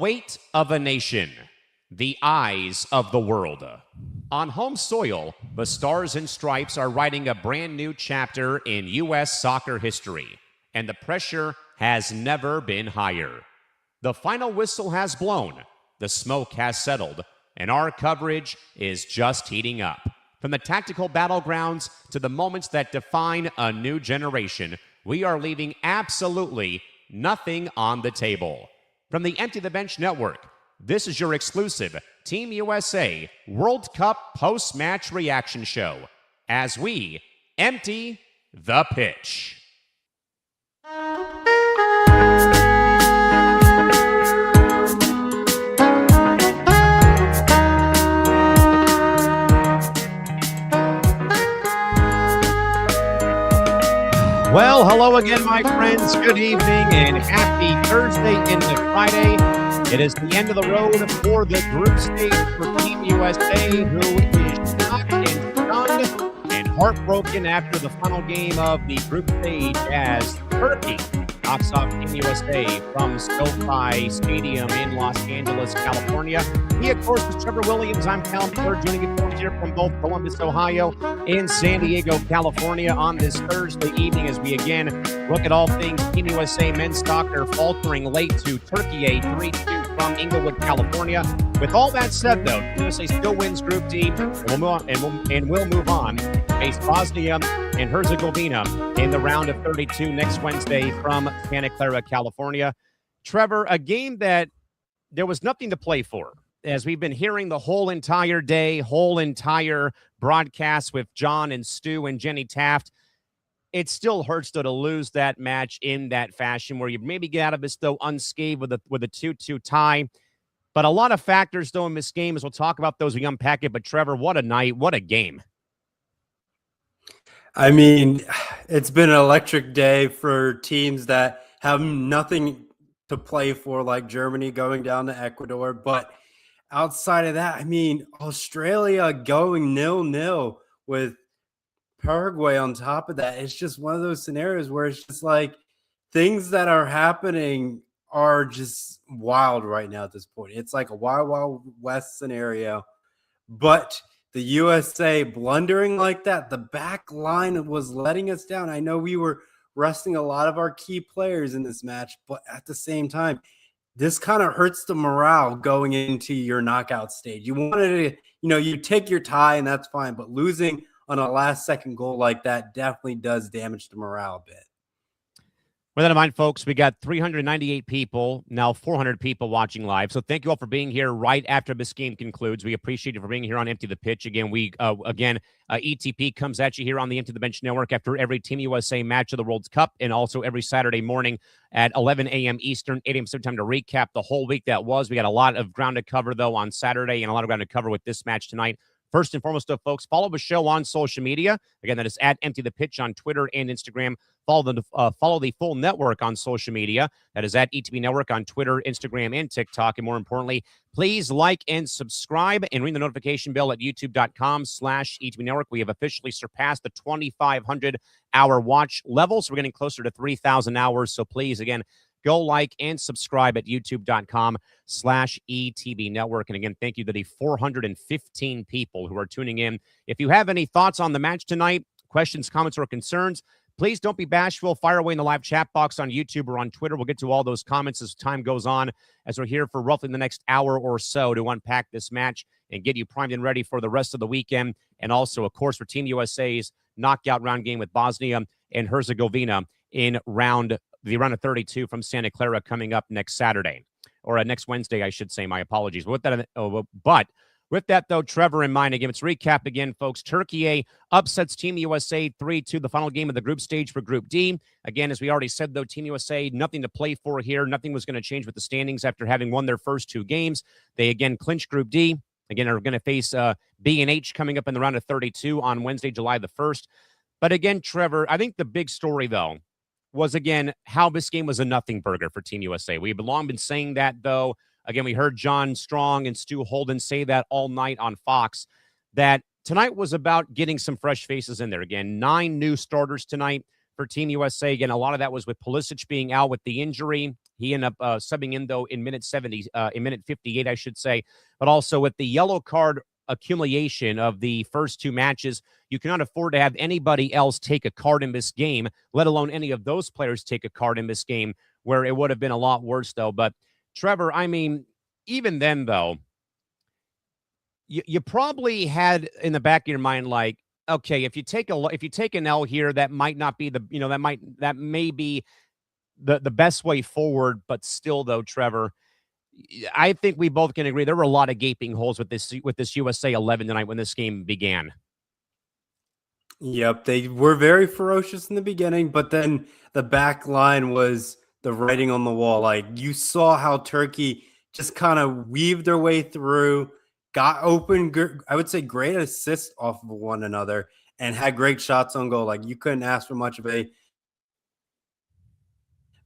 weight of a nation, the eyes of the world. On home soil, the Stars and Stripes are writing a brand new chapter in U.S. soccer history, and the pressure has never been higher. The final whistle has blown, the smoke has settled, and our coverage is just heating up. From the tactical battlegrounds to the moments that define a new generation, we are leaving absolutely nothing on the table. From the Empty the Bench Network, this is your exclusive Team USA World Cup post-match reaction show as we empty the pitch. Well, hello again, my friends. Good evening and happy Thursday into Friday. It is the end of the road for the group stage for Team USA, who is shocked and stunned and heartbroken after the final game of the group stage as Turkey knocks off Team USA from SoFi Stadium in Los Angeles, California. He, of course, is Trevor Williams. I'm Callan and Trevor, joining you here from both Columbus, Ohio, and San Diego, California on this Thursday evening as we again look at all things Team USA men's soccer faltering late to Turkey, a 3-2 from Inglewood, California. With all that said, though, Team USA still wins Group D, and we'll move on to face Bosnia and Herzegovina in the round of 32 next Wednesday from Santa Clara, California. Trevor, a game that there was nothing to play for. As we've been hearing the whole entire day, whole entire broadcast with John and Stu and Jenny Taft, it still hurts, though, to lose that match in that fashion where you maybe get out of this, though, unscathed with a 2-2 tie. But a lot of factors, though, in this game, as we'll talk about those, we unpack it. But, Trevor, what a night, what a game. I mean, it's been an electric day for teams that have nothing to play for, like Germany going down to Ecuador. But outside of that, I mean, Australia going 0-0 with Paraguay on top of that. It's just one of those scenarios where it's just like things that are happening are just wild right now at this point. It's like a wild, wild west scenario. But the USA blundering like that, the back line was letting us down. I know we were resting a lot of our key players in this match, but at the same time, this kind of hurts the morale going into your knockout stage. You wanted to, you take your tie and that's fine, but losing on a last-second goal like that definitely does damage the morale a bit. With that in mind, folks, we got 398 people, now 400 people watching live. So thank you all for being here right after this game concludes. We appreciate you for being here on Empty the Pitch. Again, ETP comes at you here on the Empty the Bench Network after every Team USA match of the World Cup and also every Saturday morning at 11 a.m. Eastern, 8 a.m. Pacific time to recap the whole week that was. We got a lot of ground to cover, though, on Saturday and a lot of ground to cover with this match tonight. First and foremost, though, folks, follow the show on social media. Again, that is at Empty the Pitch on Twitter and Instagram. Follow the full network on social media. That is at ETB Network on Twitter, Instagram, and TikTok. And more importantly, please like and subscribe and ring the notification bell at youtube.com/ETB Network. We have officially surpassed the 2,500-hour watch level, so we're getting closer to 3,000 hours. So please, again, go like and subscribe at youtube.com/ETB Network. And again, thank you to the 415 people who are tuning in. If you have any thoughts on the match tonight, questions, comments, or concerns, please don't be bashful. Fire away in the live chat box on YouTube or on Twitter. We'll get to all those comments as time goes on, as we're here for roughly the next hour or so to unpack this match and get you primed and ready for the rest of the weekend. And also, of course, for Team USA's knockout round game with Bosnia and Herzegovina in the round of 32 from Santa Clara coming up next Saturday, or next Wednesday, I should say. My apologies. With that, though, Trevor in mind, again, let's recap again, folks. Turkey upsets Team USA 3-2, the final game of the group stage for Group D. Again, as we already said, though, Team USA, nothing to play for here. Nothing was going to change with the standings after having won their first two games. They, again, clinched Group D. Again, are going to face B and H coming up in the round of 32 on Wednesday, July the 1st. But again, Trevor, I think the big story, though, was, again, how this game was a nothing burger for Team USA. We've long been saying that, though. Again, we heard John Strong and Stu Holden say that all night on Fox, that tonight was about getting some fresh faces in there. Again, 9 new starters tonight for Team USA. Again, a lot of that was with Pulisic being out with the injury. He ended up subbing in, though, in minute 58, I should say. But also with the yellow card accumulation of the first two matches, you cannot afford to have anybody else take a card in this game, let alone any of those players take a card in this game, where it would have been a lot worse, though. But Trevor, I mean, even then, though, you probably had in the back of your mind, like, okay, if you take an L here, that might not be that may be the best way forward. But still, though, Trevor, I think we both can agree there were a lot of gaping holes with this USA 11 tonight when this game began. Yep, they were very ferocious in the beginning, but then the back line was the writing on the wall. Like, you saw how Turkey just kind of weaved their way through, got open, I would say great assists off of one another, and had great shots on goal. Like, you couldn't ask for much of a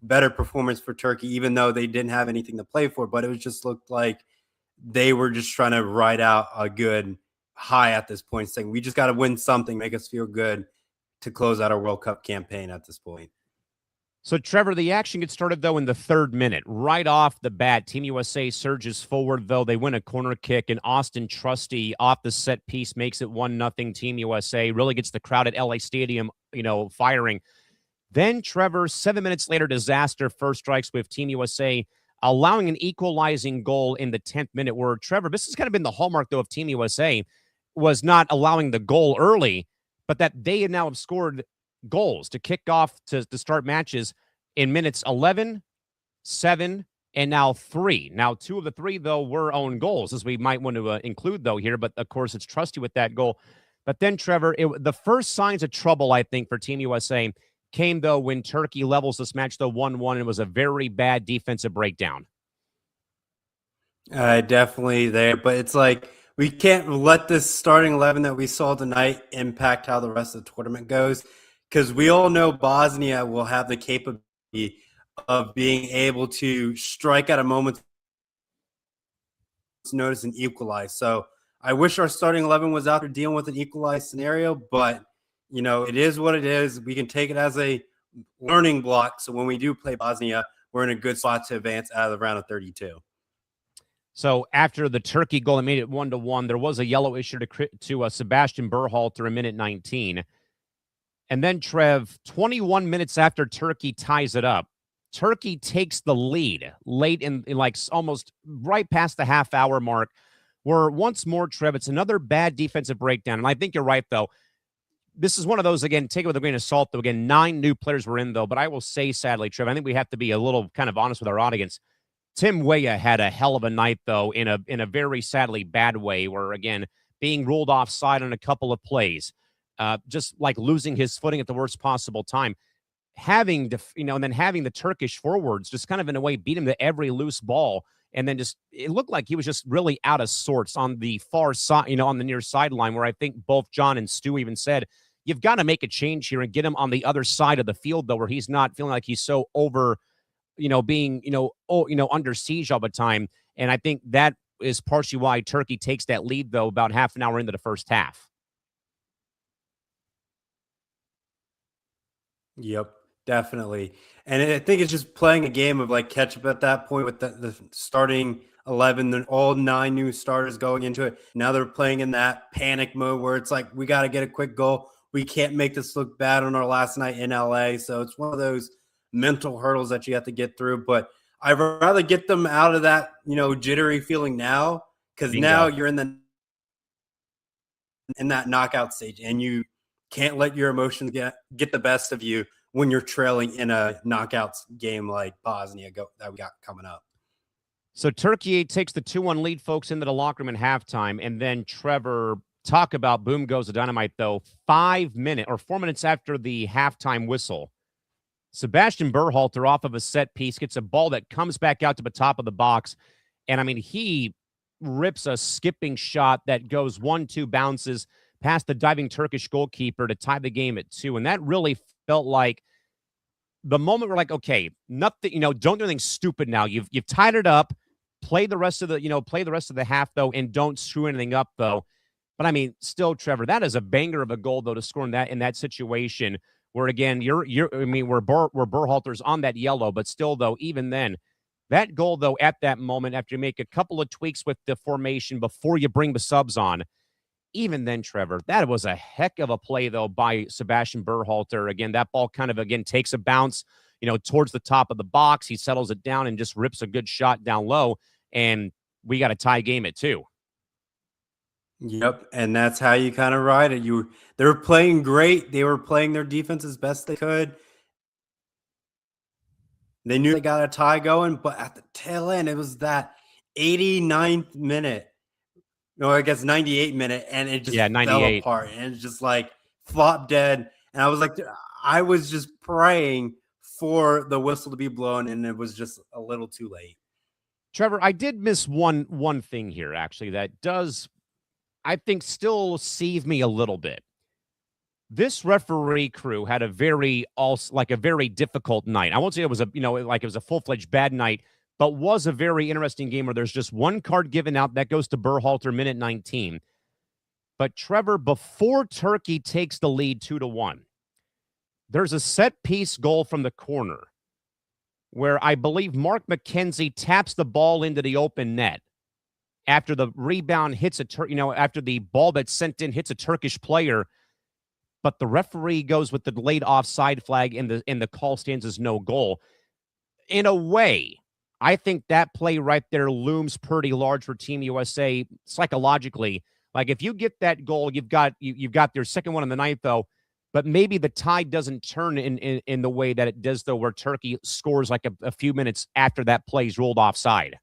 better performance for Turkey, even though they didn't have anything to play for. But it just looked like they were just trying to ride out a good high at this point, saying we just got to win something, make us feel good to close out our World Cup campaign at this point. So, Trevor, the action gets started, though, in the 3rd minute. Right off the bat, Team USA surges forward, though. They win a corner kick, and Austin Trusty off the set piece makes it 1-0 Team USA. Really gets the crowd at LA Stadium, firing. Then, Trevor, 7 minutes later, disaster first strikes with Team USA, allowing an equalizing goal in the 10th minute, where, Trevor, this has kind of been the hallmark, though, of Team USA, was not allowing the goal early, but that they have now scored goals to kick off to start matches in minutes 11, 7, and now 3. Now, 2 of the 3, though, were own goals, as we might want to include, though, here. But, of course, it's Trusty with that goal. But then, Trevor, the first signs of trouble, I think, for Team USA came, though, when Turkey levels this match, though, 1-1, and it was a very bad defensive breakdown. Definitely there. But it's like, we can't let this starting 11 that we saw tonight impact how the rest of the tournament goes, because we all know Bosnia will have the capability of being able to strike at a moment's notice and equalize. So I wish our starting 11 was out there dealing with an equalized scenario, but, it is what it is. We can take it as a learning block. So when we do play Bosnia, we're in a good spot to advance out of the round of 32. So after the Turkey goal that made it 1-1, there was a yellow issue to Sebastian Berhalter in minute 19. And then, Trev, 21 minutes after Turkey ties it up, Turkey takes the lead late in like almost right past the half-hour mark, where once more, Trev, it's another bad defensive breakdown. And I think you're right, though. This is one of those, again, take it with a grain of salt, though. Again, 9 new players were in, though. But I will say, sadly, Trev, I think we have to be a little kind of honest with our audience. Tim Weah had a hell of a night, though, in a very sadly bad way, where, again, being ruled offside on a couple of plays, just like losing his footing at the worst possible time, and then having the Turkish forwards just kind of in a way beat him to every loose ball, and then it looked like he was just really out of sorts on the far side, on the near sideline, where I think both John and Stu even said, you've got to make a change here and get him on the other side of the field, though, where he's not feeling like he's so over, being, under siege all the time. And I think that is partially why Turkey takes that lead, though, about half an hour into the first half. Yep, definitely. And I think it's just playing a game of like catch up at that point with the starting 11, then all 9 new starters going into it. Now they're playing in that panic mode where it's like, we got to get a quick goal. We can't make this look bad on our last night in LA. So it's one of those mental hurdles that you have to get through. But I'd rather get them out of that, jittery feeling now, because now you're in that knockout stage, and you can't let your emotions get the best of you when you're trailing in a knockout game like Bosnia that we got coming up. So Turkey takes the 2-1 lead, folks, into the locker room in halftime. And then, Trevor, talk about boom goes the dynamite, though. 4 minutes after the halftime whistle, Sebastian Berhalter, off of a set piece, gets a ball that comes back out to the top of the box. And, I mean, he rips a skipping shot that goes 1-2 bounces past the diving Turkish goalkeeper to tie the game at 2. And that really felt like the moment we're like, okay, nothing, don't do anything stupid now. You've tied it up. Play the rest of the half, though, and don't screw anything up, though. But I mean, still, Trevor, that is a banger of a goal, though, to score in that situation, where again, we're Berhalter's on that yellow, but still though, even then, that goal though at that moment, after you make a couple of tweaks with the formation before you bring the subs on, even then, Trevor, that was a heck of a play though by Sebastian Berhalter. Again, that ball kind of takes a bounce, towards the top of the box. He settles it down and just rips a good shot down low, and we got a tie game at 2. Yep, and that's how you kind of ride it. They were playing great. They were playing their defense as best they could. They knew they got a tie going, but at the tail end, it was that 89th minute. No, I guess 98 minute, and it just fell apart, and it's just like flopped dead. And I was just praying for the whistle to be blown, and it was just a little too late. Trevor, I did miss one thing here, actually, that does, I think, still seethe me a little bit. This referee crew had a very difficult night. I won't say it was a full-fledged bad night, but was a very interesting game where there's just one card given out that goes to Berhalter, minute 19. But Trevor, before Turkey takes the lead 2-1, there's a set-piece goal from the corner where I believe Mark McKenzie taps the ball into the open net after the rebound hits after the ball that's sent in hits a Turkish player, but the referee goes with the delayed offside flag, and the call stands as no goal. In a way, I think that play right there looms pretty large for Team USA psychologically. Like, if you get that goal, you've got their second one in the ninth, though, but maybe the tide doesn't turn in the way that it does, though, where Turkey scores like a few minutes after that play's ruled offside.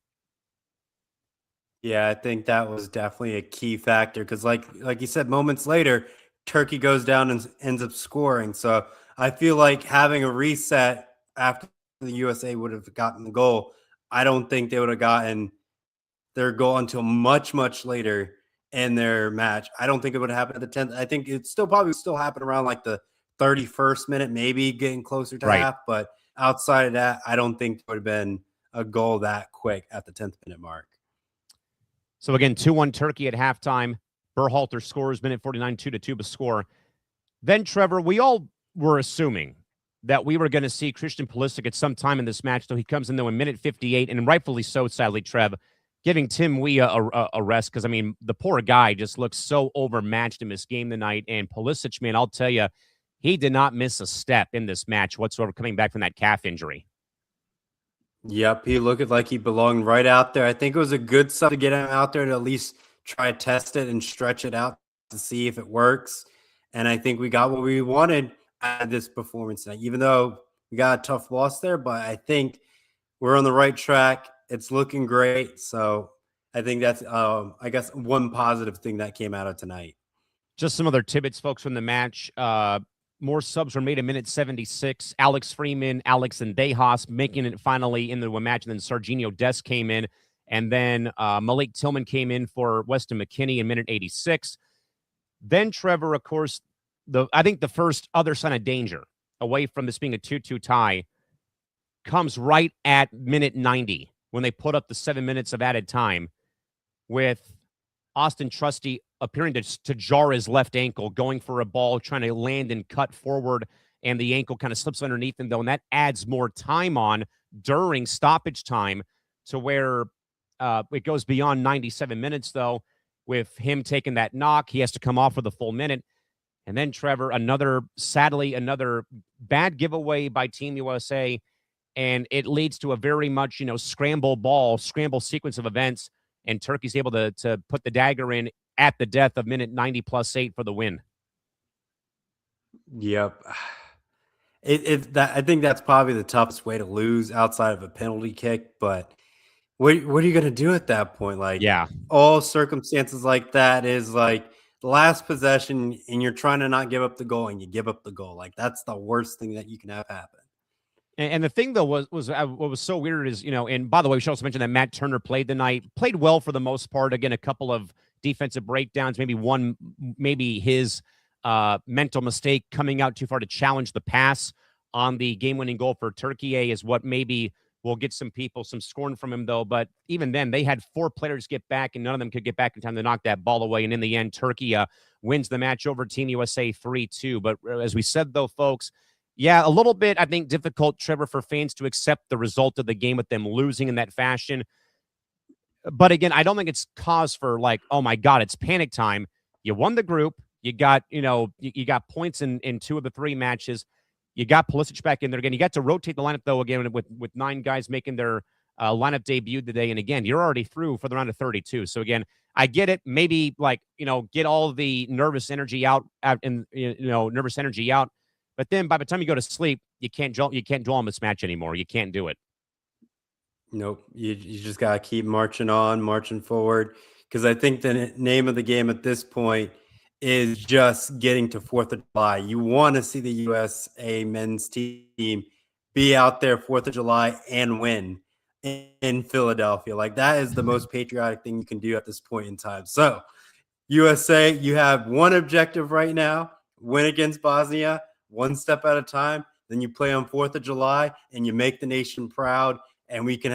Yeah, I think that was definitely a key factor because, like you said, moments later, Turkey goes down and ends up scoring. So I feel like having a reset after the USA would have gotten the goal, I don't think they would have gotten their goal until much, much later in their match. I don't think it would happen at the 10th. I think it probably happen around like the 31st minute, maybe getting closer to half. But outside of that, I don't think there would have been a goal that quick at the 10th minute mark. So again, 2-1 Turkey at halftime. Berhalter scores, minute 49, 2-2 the score. Then, Trevor, we all were assuming that we were going to see Christian Pulisic at some time in this match, though he comes in, though, in minute 58, and rightfully so, sadly, Trev, giving Tim Weah a rest, because, I mean, the poor guy just looks so overmatched in this game tonight, and Pulisic, man, I'll tell you, he did not miss a step in this match whatsoever coming back from that calf injury. Yep, he looked like he belonged right out there. I think it was a good stuff to get him out there to at least try to test it and stretch it out to see if it works. And I think we got what we wanted out of this performance tonight, even though we got a tough loss there. But I think we're on the right track. It's looking great. So I think that's, I guess, one positive thing that came out of tonight. Just some other tidbits, folks, from the match. More subs were made in minute 76. Alex Freeman, Alex and Dejas making it finally into the match. And then Serginho Dest came in. And then Malik Tillman came in for Weston McKennie in minute 86. Then, Trevor, of course, I think the first other sign of danger away from this being a 2-2 tie comes right at minute 90 when they put up the 7 minutes of added time with Austin Trusty appearing to jar his left ankle, going for a ball, trying to land and cut forward, and the ankle kind of slips underneath him, though, and that adds more time on during stoppage time to where it goes beyond 97 minutes, though, with him taking that knock. He has to come off for the full minute. And then, Trevor, sadly, another bad giveaway by Team USA, and it leads to a very much, scramble sequence of events, and Turkey's able to put the dagger in at the death of minute 90+8 for the win. Yep. I think that's probably the toughest way to lose outside of a penalty kick, but what are you going to do at that point? Like, yeah, all circumstances like that is like the last possession and you're trying to not give up the goal and you give up the goal. Like, that's the worst thing that you can have happen. And the thing, though, was what was so weird is, and by the way, we should also mention that Matt Turner played well for the most part. Again, a couple of defensive breakdowns, maybe his mental mistake coming out too far to challenge the pass on the game-winning goal for Turkey is what maybe will get some people some scorn from him, though. But even then, they had 4 players get back, and none of them could get back in time to knock that ball away. And in the end, Turkey wins the match over Team USA 3-2. But as we said, though, folks, yeah, a little bit, I think, difficult, Trevor, for fans to accept the result of the game with them losing in that fashion. But again, I don't think it's cause for like, oh my God, it's panic time. You won the group. You got, you got points in 2 of the 3 matches. You got Pulisic back in there again. You got to rotate the lineup, though, again, with 9 guys making their lineup debut today. And again, you're already through for the round of 32. So again, I get it. Maybe like, get all the nervous energy out and, nervous energy out. But then by the time you go to sleep, you can't dwell on this match anymore. You can't do it. Nope. You just got to keep marching on, marching forward. Because I think the name of the game at this point is just getting to 4th of July. You want to see the USA men's team be out there 4th of July and win in Philadelphia. Like, that is the most patriotic thing you can do at this point in time. So, USA, you have one objective right now: win against Bosnia, 1 step at a time. Then you play on 4th of July and you make the nation proud. And we can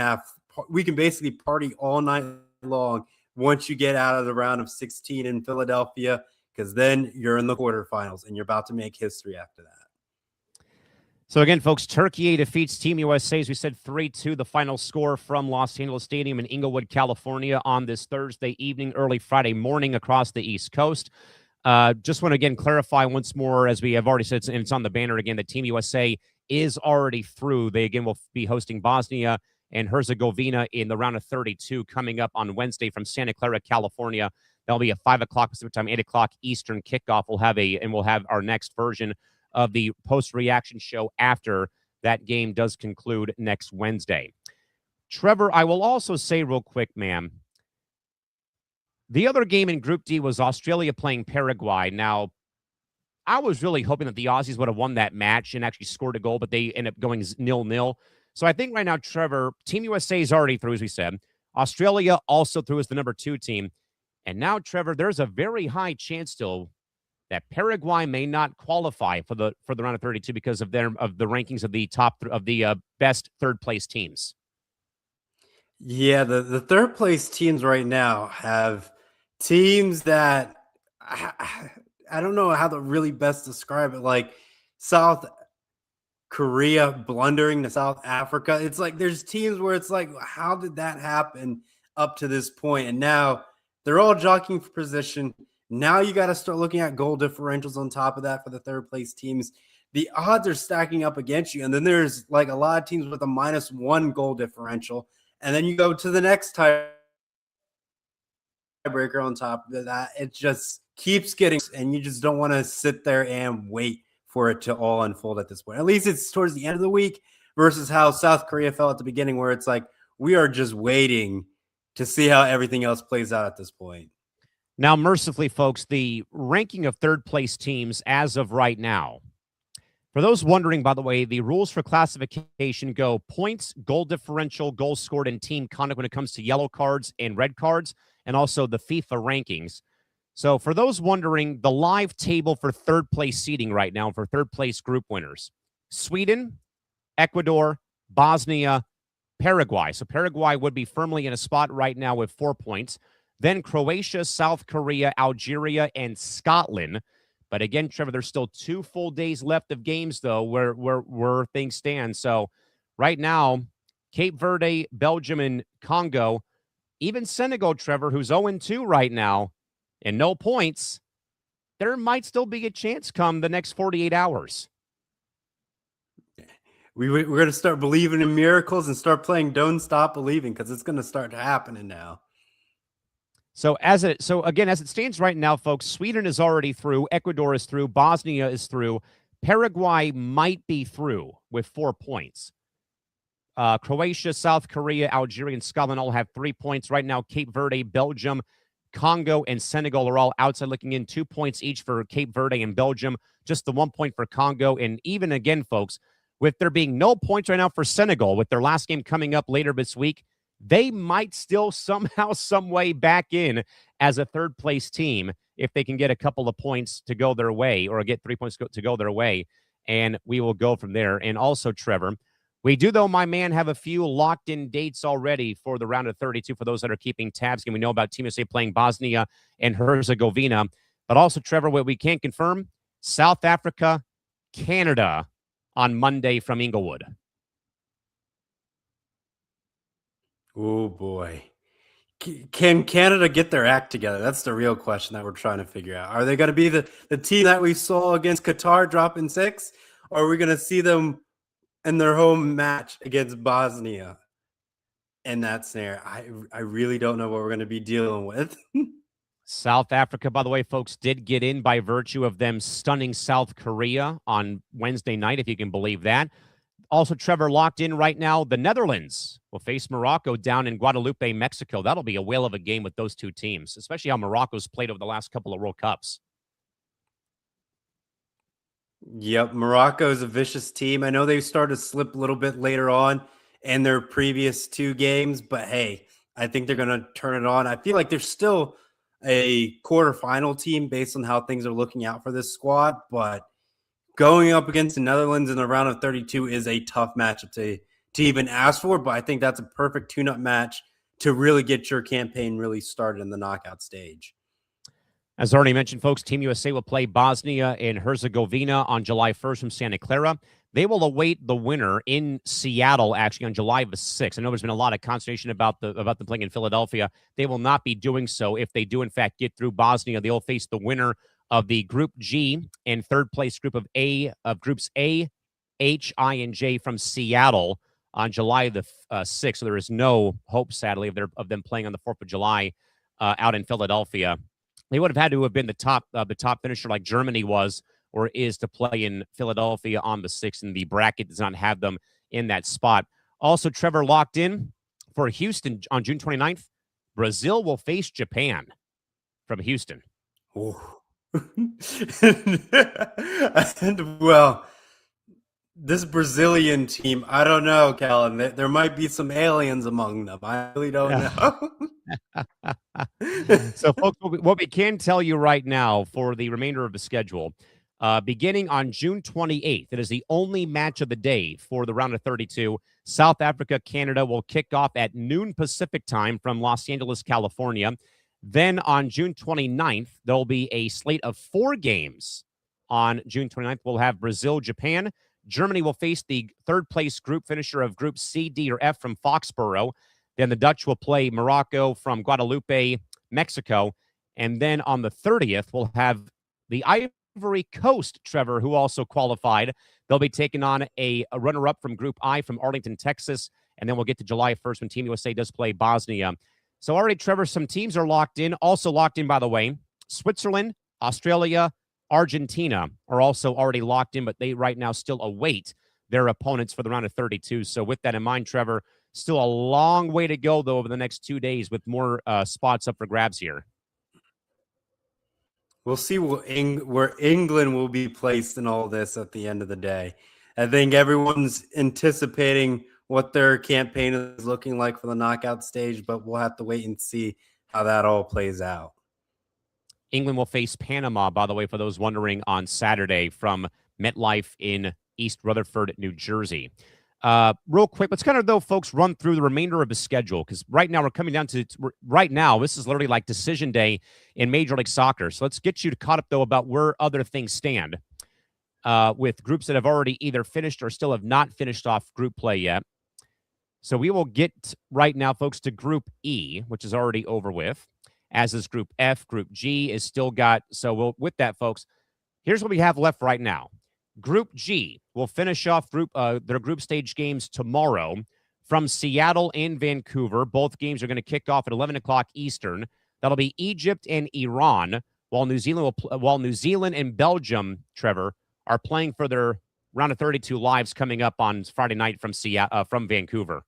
basically party all night long once you get out of the round of 16 in Philadelphia, because then you're in the quarterfinals and you're about to make history after that. So again, folks, Turkey defeats Team USA, as we said, 3-2, the final score from Los Angeles Stadium in Inglewood, California on this Thursday evening, early Friday morning across the East Coast. Just want to, again, clarify once more, as we have already said, and it's on the banner again, that Team USA is already through. They, again, will be hosting Bosnia and Herzegovina in the round of 32 coming up on Wednesday from Santa Clara, California. That'll be a 5 o'clock Pacific time, 8 o'clock Eastern kickoff. We'll have our next version of the post-reaction show after that game does conclude next Wednesday. Trevor, I will also say real quick, ma'am, the other game in Group D was Australia playing Paraguay. Now, I was really hoping that the Aussies would have won that match and actually scored a goal, but they ended up going 0-0. So I think right now, Trevor, Team USA is already through, as we said. Australia also through as the number 2 team. And now, Trevor, there's a very high chance still that Paraguay may not qualify for the round of 32 because of the rankings of the best 3rd place teams. Yeah, the 3rd place teams right now have teams that I don't know how to really best describe it. Like South Korea blundering to South Africa. It's like there's teams where it's like, how did that happen up to this point? And now they're all jockeying for position. Now you got to start looking at goal differentials on top of that for the 3rd place teams. The odds are stacking up against you. And then there's like a lot of teams with a -1 goal differential. And then you go to the next tiebreaker on top of that. It just keeps getting, and you just don't want to sit there and wait for it to all unfold at this point. At least it's towards the end of the week versus how South Korea felt at the beginning, where it's like, we are just waiting to see how everything else plays out at this point. Now, mercifully, folks, the ranking of 3rd place teams as of right now, for those wondering, by the way, the rules for classification go points, goal differential, goals scored, and team conduct when it comes to yellow cards and red cards, and also the FIFA rankings. So for those wondering, the live table for 3rd place seeding right now for 3rd place group winners: Sweden, Ecuador, Bosnia, Paraguay. So Paraguay would be firmly in a spot right now with 4 points. Then Croatia, South Korea, Algeria, and Scotland. But again, Trevor, there's still 2 full days left of games, though, where things stand. So right now, Cape Verde, Belgium, and Congo, even Senegal, Trevor, who's 0-2 right now and no points, there might still be a chance come the next 48 hours. We're going to start believing in miracles and start playing Don't Stop Believing, because it's going to start happening now. So again, as it stands right now, folks, Sweden is already through, Ecuador is through, Bosnia is through, Paraguay might be through with 4 points. Croatia, South Korea, Algeria, and Scotland all have 3 points. Right now, Cape Verde, Belgium, Congo, and Senegal are all outside looking in. 2 points each for Cape Verde and Belgium, just the 1 point for Congo. And even again, folks, with there being no points right now for Senegal, with their last game coming up later this week, they might still somehow, some way back in as a 3rd place team if they can get a couple of points to go their way, or get 3 points to go their way. And we will go from there. And also, Trevor, We do, though, my man, have a few locked-in dates already for the round of 32 for those that are keeping tabs. And we know about Team USA playing Bosnia and Herzegovina. But also, Trevor, what we can't confirm, South Africa, Canada on Monday from Inglewood. Oh, boy. Can Canada get their act together? That's the real question that we're trying to figure out. Are they going to be the team that we saw against Qatar dropping 6? Or are we going to see them in their home match against Bosnia in that snare? I really don't know what we're going to be dealing with. South Africa, by the way, folks, did get in by virtue of them stunning South Korea on Wednesday night, if you can believe that. Also, Trevor, locked in right now, the Netherlands will face Morocco down in Guadalupe, Mexico. That'll be a whale of a game with those two teams, especially how Morocco's played over the last couple of World Cups. Yep, Morocco is a vicious team. I know they started to slip a little bit later on in their previous 2 games, but hey, I think they're going to turn it on. I feel like they're still a quarterfinal team based on how things are looking out for this squad, but going up against the Netherlands in the round of 32 is a tough matchup to even ask for, but I think that's a perfect tune-up match to really get your campaign really started in the knockout stage. As already mentioned, folks, Team USA will play Bosnia and Herzegovina on July 1st from Santa Clara. They will await the winner in Seattle, actually, on July the 6th. I know there's been a lot of consternation about them playing in Philadelphia. They will not be doing so. If they do, in fact, get through Bosnia, they'll face the winner of the Group G and third place group of Groups A, H, I, and J from Seattle on July the 6th. So there is no hope, sadly, of them playing on the 4th of July out in Philadelphia. They would have had to have been the top finisher like Germany was or is to play in Philadelphia on the 6th, and the bracket does not have them in that spot. Also, Trevor, locked in for Houston on June 29th. Brazil will face Japan from Houston. And, well, this Brazilian team, I don't know, Callan. There might be some aliens among them. I really don't know. So, folks, what we can tell you right now for the remainder of the schedule, beginning on June 28th, it is the only match of the day for the round of 32. South Africa, Canada will kick off at noon Pacific time from Los Angeles, California. Then on June 29th, there'll be a slate of 4 games. On June 29th, we'll have Brazil, Japan. Germany will face the third place group finisher of Group C, D, or F from Foxborough. Then the Dutch will play Morocco from Guadalupe, Mexico. And then on the 30th, we'll have the Ivory Coast, Trevor, who also qualified. They'll be taking on a runner-up from Group I from Arlington, Texas. And then we'll get to July 1st when Team USA does play Bosnia. So already, Trevor, some teams are locked in. Also locked in, by the way, Switzerland, Australia, Argentina are also already locked in, but they right now still await their opponents for the round of 32. So with that in mind, Trevor, still a long way to go, though, over the next 2 days with more spots up for grabs here. We'll see where England will be placed in all this at the end of the day. I think everyone's anticipating what their campaign is looking like for the knockout stage, but we'll have to wait and see how that all plays out. England will face Panama, by the way, for those wondering, on Saturday from MetLife in East Rutherford, New Jersey. Real quick, let's kind of, though, folks, run through the remainder of the schedule, because right now we're coming down to right now. This is literally like decision day in Major League Soccer. So let's get you caught up, though, about where other things stand with groups that have already either finished or still have not finished off group play yet. So we will get right now, folks, to Group E, which is already over with, as is Group F. Group G is still got. So with that, folks, here's what we have left right now. Group G will finish off their group stage games tomorrow from Seattle and Vancouver. Both games are going to kick off at 11 o'clock Eastern. That'll be Egypt and Iran, while New Zealand and Belgium, Trevor, are playing for their round of 32 lives coming up on Friday night from Vancouver.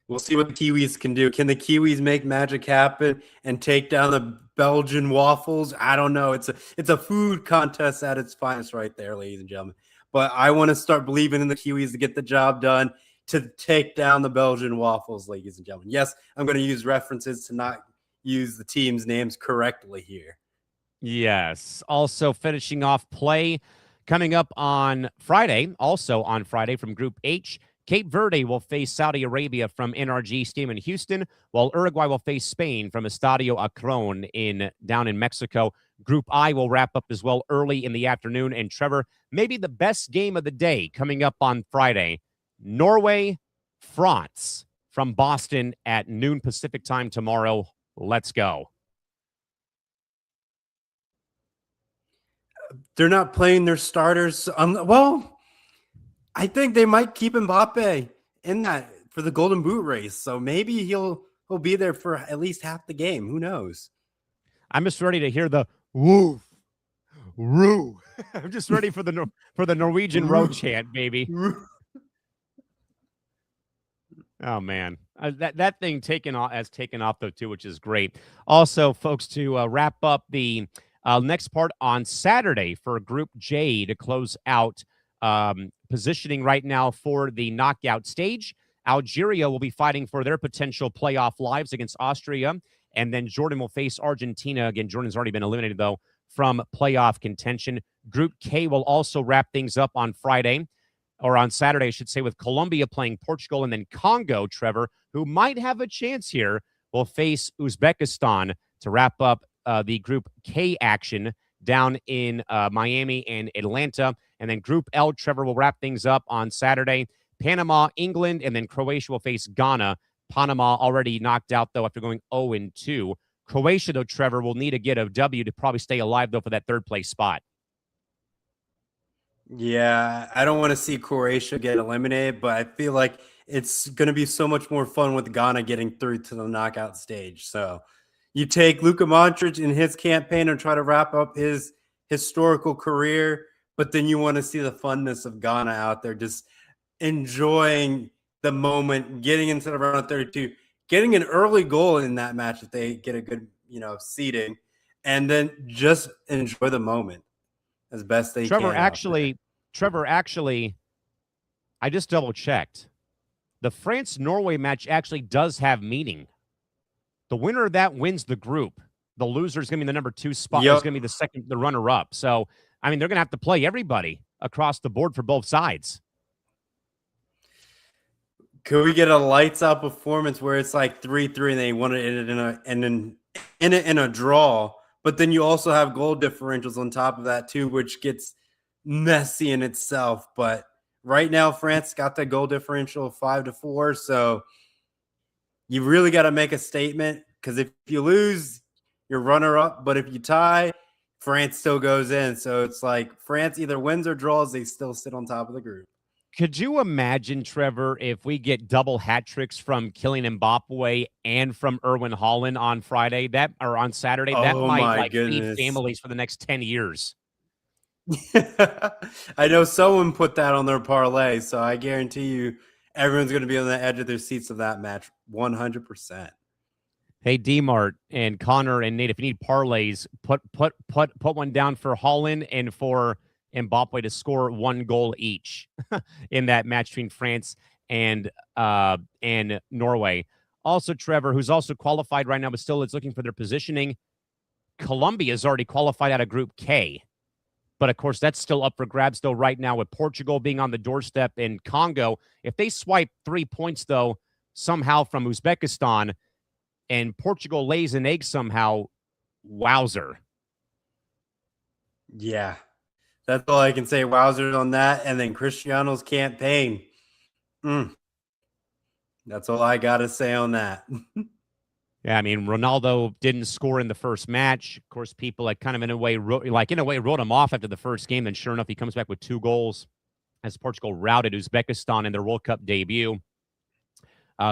We'll see what the Kiwis can do. Can the Kiwis make magic happen and take down the Belgian waffles? I don't know. It's a food contest at its finest right there, ladies and gentlemen. But I want to start believing in the Kiwis to get the job done, to take down the Belgian waffles, ladies and gentlemen. Yes, I'm going to use references to not use the team's names correctly here. Yes. Also finishing off play coming up on Friday, also on Friday from Group H. Cape Verde will face Saudi Arabia from NRG Stadium in Houston, while Uruguay will face Spain from Estadio Akron down in Mexico. Group I will wrap up as well early in the afternoon. And Trevor, maybe the best game of the day coming up on Friday, Norway, France from Boston at noon Pacific time tomorrow. Let's go. They're not playing their starters. Well, I think they might keep Mbappe in that for the Golden Boot race. So maybe he'll be there for at least half the game. Who knows? I'm just ready to hear the woof, roo. I'm just ready for the Norwegian road chant, baby. Oh man, that thing has taken off though too, which is great. Also, folks, to wrap up the next part on Saturday for Group J to close out positioning right now for the knockout stage. Algeria will be fighting for their potential playoff lives against Austria, and then Jordan will face Argentina. Again, Jordan's already been eliminated, though, from playoff contention. Group K will also wrap things up on Friday, or on Saturday, I should say, with Colombia playing Portugal, and then Congo, Trevor, who might have a chance here, will face Uzbekistan to wrap up the Group K action down in Miami and Atlanta. And then Group L, Trevor, will wrap things up on Saturday. Panama, England, and then Croatia will face Ghana. Panama already knocked out, though, after going 0-2. Croatia, though, Trevor, will need to get a W to probably stay alive, though, for that third-place spot. Yeah, I don't want to see Croatia get eliminated, but I feel like it's going to be so much more fun with Ghana getting through to the knockout stage. So you take Luka Modric in his campaign and try to wrap up his historical career, but then you want to see the funness of Ghana out there, just enjoying the moment, getting into the round of 32, getting an early goal in that match if they get a good, seeding, and then just enjoy the moment as best they can. Trevor, actually, I just double-checked. The France-Norway match actually does have meaning. The winner of that wins the group. The loser is going to be the number 2 spot. Is going to be the runner-up. So, I mean, they're going to have to play everybody across the board for both sides. Could we get a lights-out performance where it's like 3-3 and they want to end it in a draw? But then you also have goal differentials on top of that too, which gets messy in itself. But right now, France got the goal differential of 5-4. So you really got to make a statement, because if you lose, you're runner-up. But if you tie, France still goes in. So it's like France either wins or draws, they still sit on top of the group. Could you imagine, Trevor, if we get double hat tricks from Kylian Mbappe and from Erwin Haaland on Saturday? That might feed families for the next 10 years. I know someone put that on their parlay, so I guarantee you everyone's going to be on the edge of their seats of that match, 100%. Hey, D-Mart and Connor and Nate, if you need parlays, put one down for Haaland and for Mbappe to score 1 goal each in that match between France and Norway. Also, Trevor, who's also qualified right now, but still is looking for their positioning. Colombia is already qualified out of Group K. But, of course, that's still up for grabs, though, right now with Portugal being on the doorstep and Congo. If they swipe 3 points, though, somehow from Uzbekistan and Portugal lays an egg somehow, wowzer. Yeah. That's all I can say. Wowzers on that. And then Cristiano's campaign. That's all I got to say on that. Yeah, I mean, Ronaldo didn't score in the first match. Of course, people in a way wrote him off after the first game. And sure enough, he comes back with 2 goals as Portugal routed Uzbekistan in their World Cup debut.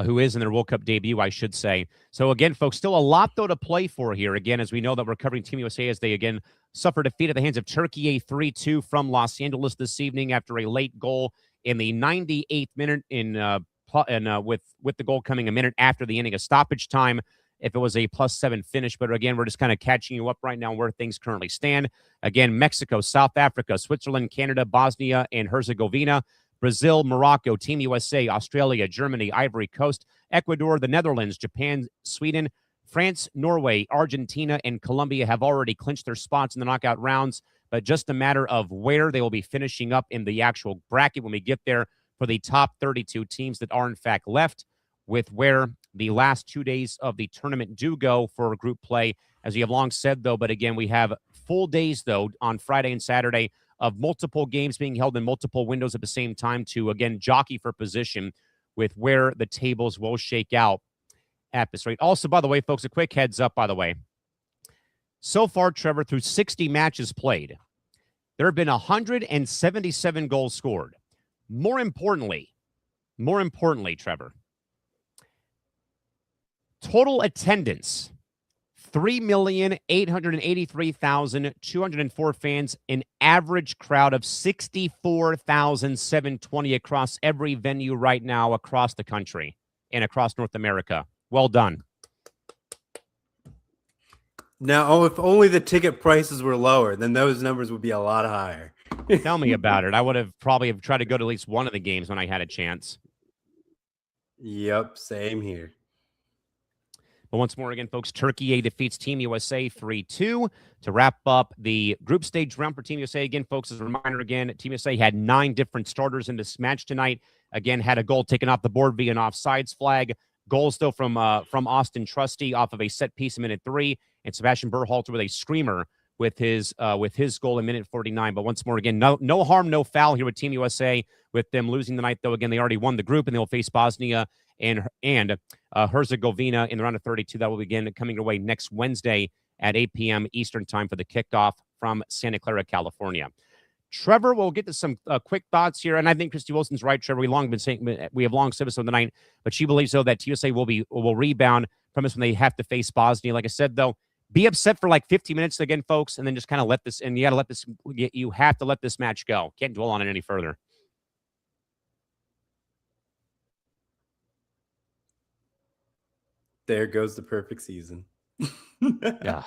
Who is in their World Cup debut, I should say. So, again, folks, still a lot, though, to play for here. Again, as we know that we're covering Team USA as they, again, suffered defeat at the hands of Turkey, a 3-2 from Los Angeles this evening after a late goal in the 98th minute with the goal coming a minute after the ending of stoppage time. If it was a +7 finish. But, again, we're just kind of catching you up right now where things currently stand. Again, Mexico, South Africa, Switzerland, Canada, Bosnia, and Herzegovina, Brazil, Morocco, Team USA, Australia, Germany, Ivory Coast, Ecuador, the Netherlands, Japan, Sweden, France, Norway, Argentina, and Colombia have already clinched their spots in the knockout rounds, but just a matter of where they will be finishing up in the actual bracket when we get there for the top 32 teams that are in fact left, with where the last 2 days of the tournament do go for group play. As we have long said, though, but again, we have full days, though, on Friday and Saturday of multiple games being held in multiple windows at the same time to, again, jockey for position with where the tables will shake out at this rate. Also, by the way, folks, a quick heads up, by the way. So far, Trevor, through 60 matches played, there have been 177 goals scored. More importantly, Trevor, total attendance, 3,883,204 fans, an average crowd of 64,720 across every venue right now across the country and across North America. Well done. Now, if only the ticket prices were lower, then those numbers would be a lot higher. Tell me about it. I would have probably tried to go to at least one of the games when I had a chance. Yep, same here. But once more again, folks, Turkey defeats Team USA 3-2 to wrap up the group stage round for Team USA. Again, folks, as a reminder again, Team USA had 9 different starters in this match tonight. Again, had a goal taken off the board via an offsides flag. Goal still from Austin Trusty off of a set piece in minute 3, and Sebastian Berhalter with a screamer with his goal in minute 49. But once more again, no harm, no foul here with Team USA. With them losing tonight, though, again, they already won the group, and they will face Bosnia and Herzegovina in the round of 32. That will begin coming your way next Wednesday at 8 p.m. Eastern time for the kickoff from Santa Clara, California. Trevor, we'll get to some quick thoughts here, and I think Christy Wilson's right, Trevor. We have long said this on the night, but she believes though that USA will rebound from this when they have to face Bosnia. Like I said, though, be upset for like 50 minutes again, folks, and then just kind of let this. And you have to let this match go. Can't dwell on it any further. There goes the perfect season. Yeah.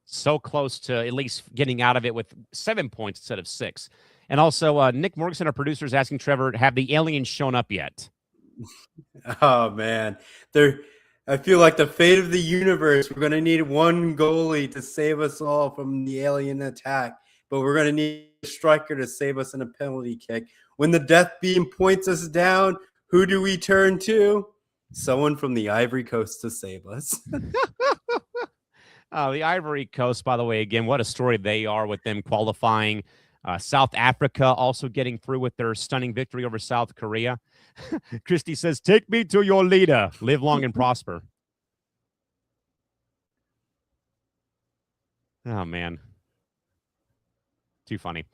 So close to at least getting out of it with 7 points instead of 6. And also, Nick Morganson, our producer, is asking Trevor, have the aliens shown up yet? Oh, man. I feel like the fate of the universe. We're going to need one goalie to save us all from the alien attack, but we're going to need a striker to save us in a penalty kick. When the death beam points us down, who do we turn to? Someone from the Ivory Coast to save us. The Ivory Coast, by the way, again, what a story they are with them qualifying. South Africa also getting through with their stunning victory over South Korea. Christy says, take me to your leader. Live long and prosper. Oh, man. Too funny.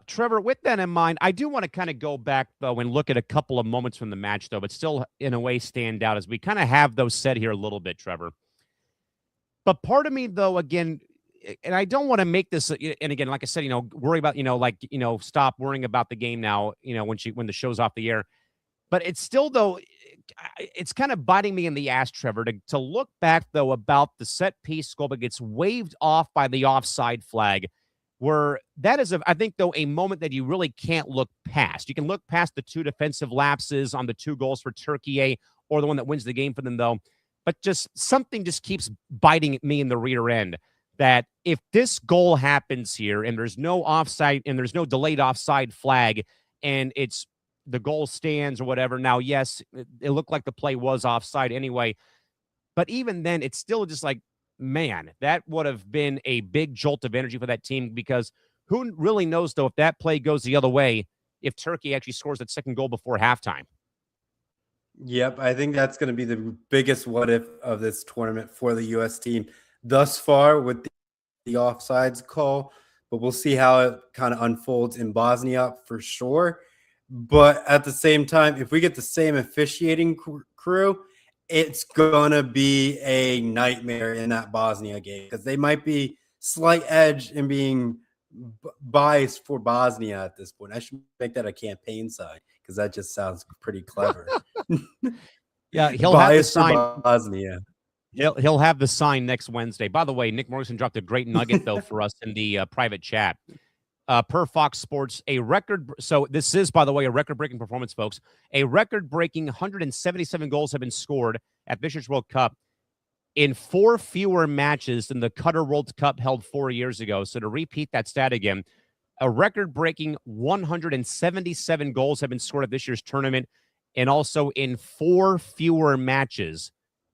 Trevor, with that in mind, I do want to kind of go back, though, and look at a couple of moments from the match, though, but still, in a way, stand out as we kind of have those said here a little bit, Trevor. But part of me, though, again, and I don't want to make this, and again, like I said, worry about, stop worrying about the game now, when the show's off the air. But it's still, though, it's kind of biting me in the ass, Trevor, to look back, though, about the set piece goal that gets waved off by the offside flag, where that is, I think, though, a moment that you really can't look past. You can look past the 2 defensive lapses on the 2 goals for Turkey, or the one that wins the game for them, though. But just something just keeps biting me in the rear end that if this goal happens here and there's no offside and there's no delayed offside flag and it's the goal stands or whatever. Now, yes, it looked like the play was offside anyway. But even then, it's still just like, man, that would have been a big jolt of energy for that team, because who really knows, though, if that play goes the other way, if Turkey actually scores that second goal before halftime. Yep, I think that's going to be the biggest what if of this tournament for the U.S. team thus far with the offsides call. But we'll see how it kind of unfolds in Bosnia for sure. But at the same time, if we get the same officiating crew, it's going to be a nightmare in that Bosnia game, because they might be slight edge in being biased for Bosnia at this point. I should make that a campaign sign, because that just sounds pretty clever. Yeah, he'll have the sign. Bosnia. He'll have the sign next Wednesday. By the way, Nick Morrison dropped a great nugget, though, for us in the private chat. Per Fox Sports, a record. So this is, by the way, a record-breaking performance, folks. A record-breaking 177 goals have been scored at Fisher's World Cup. in 4 fewer matches than the Qatar World Cup held 4 years ago. So to repeat that stat again, a record-breaking 177 goals have been scored at this year's tournament, and also in 4 fewer matches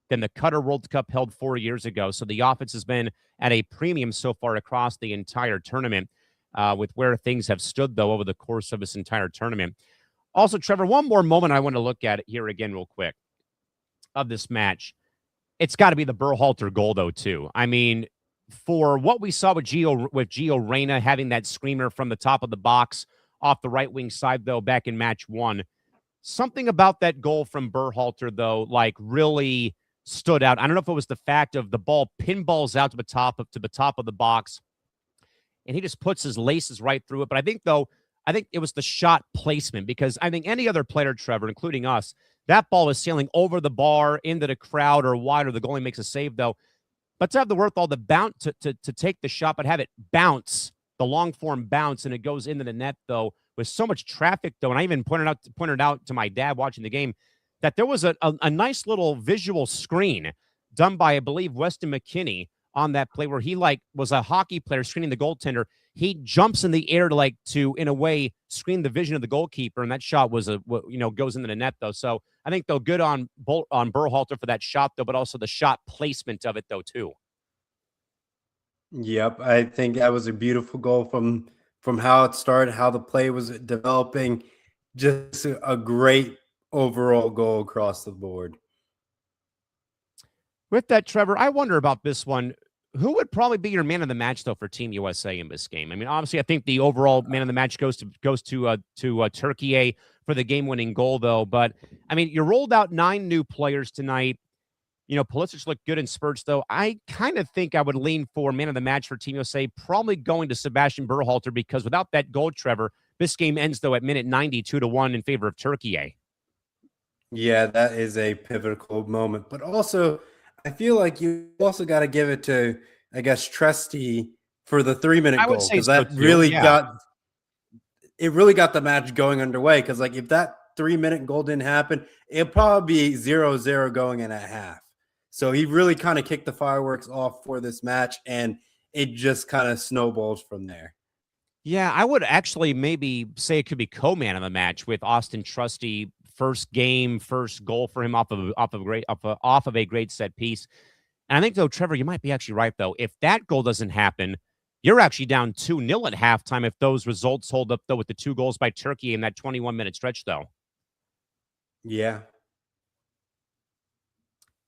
than the Qatar World Cup held 4 years ago. So the offense has been at a premium so far across the entire tournament, with where things have stood, though, over the course of this entire tournament. Also, Trevor, one more moment I want to look at here again real quick of this match. It's got to be the Berhalter goal, though, too. I mean, for what we saw with Gio Reyna having that screamer from the top of the box off the right wing side, though, back in match 1, something about that goal from Berhalter, though, like really stood out. I don't know if it was the fact of the ball pinballs out to the top of the box, and he just puts his laces right through it. But I think it was the shot placement, because I think any other player, Trevor, including us, that ball is sailing over the bar into the crowd or wide, or the goalie makes a save, though. But to have the wherewithal to bounce to take the shot, but have it bounce, the long form bounce, and it goes into the net, though, with so much traffic, though. And I even pointed out to my dad watching the game that there was a nice little visual screen done by, I believe, Weston McKinney on that play, where he was a hockey player screening the goaltender. He jumps in the air to in a way screen the vision of the goalkeeper, and that shot was goes into the net, though. So I think, though, good on Berhalter for that shot, though, but also the shot placement of it, though, too. Yep, I think that was a beautiful goal from how it started, how the play was developing. Just a great overall goal across the board. With that, Trevor, I wonder about this one. Who would probably be your man of the match, though, for Team USA in this game? I mean, obviously, I think the overall man of the match goes to Turkey for the game-winning goal, though. But I mean, you rolled out 9 new players tonight. Pulisic looked good in spurts, though. I kind of think I would lean for man of the match for Team USA, probably going to Sebastian Berhalter, because without that goal, Trevor, this game ends, though, at minute 90, 2-1 in favor of Turkey. Yeah, that is a pivotal moment. But also, I feel like you also got to give it to, I guess, Trusty for the 3-minute goal, because that really got the match going underway. Because if that 3-minute goal didn't happen, it'd probably be 0-0 going in at half. So he really kind of kicked the fireworks off for this match, and it just kind of snowballs from there. Yeah, I would actually maybe say it could be co-man of the match with Austin Trusty. First game, first goal for him off of a great set piece. And I think, though, Trevor, you might be actually right, though. If that goal doesn't happen, you're actually down 2-0 at halftime if those results hold up, though, with the 2 goals by Turkey in that 21-minute stretch, though. Yeah.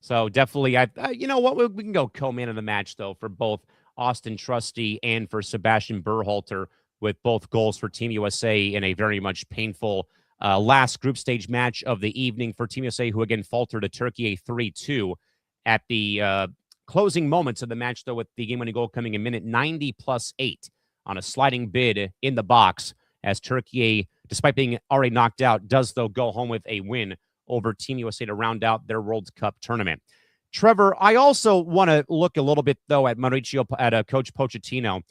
So definitely, you know what, we can go co-man of the match, though, for both Austin Trusty and for Sebastian Berhalter, with both goals for Team USA in a very much painful last group stage match of the evening for Team USA, who again faltered to Turkey 3-2 at the closing moments of the match, though, with the game-winning goal coming in minute 90 plus 8 on a sliding bid in the box, as Turkey, despite being already knocked out, does, though, go home with a win over Team USA to round out their World Cup tournament. Trevor, I also want to look a little bit, though, at Coach Pochettino.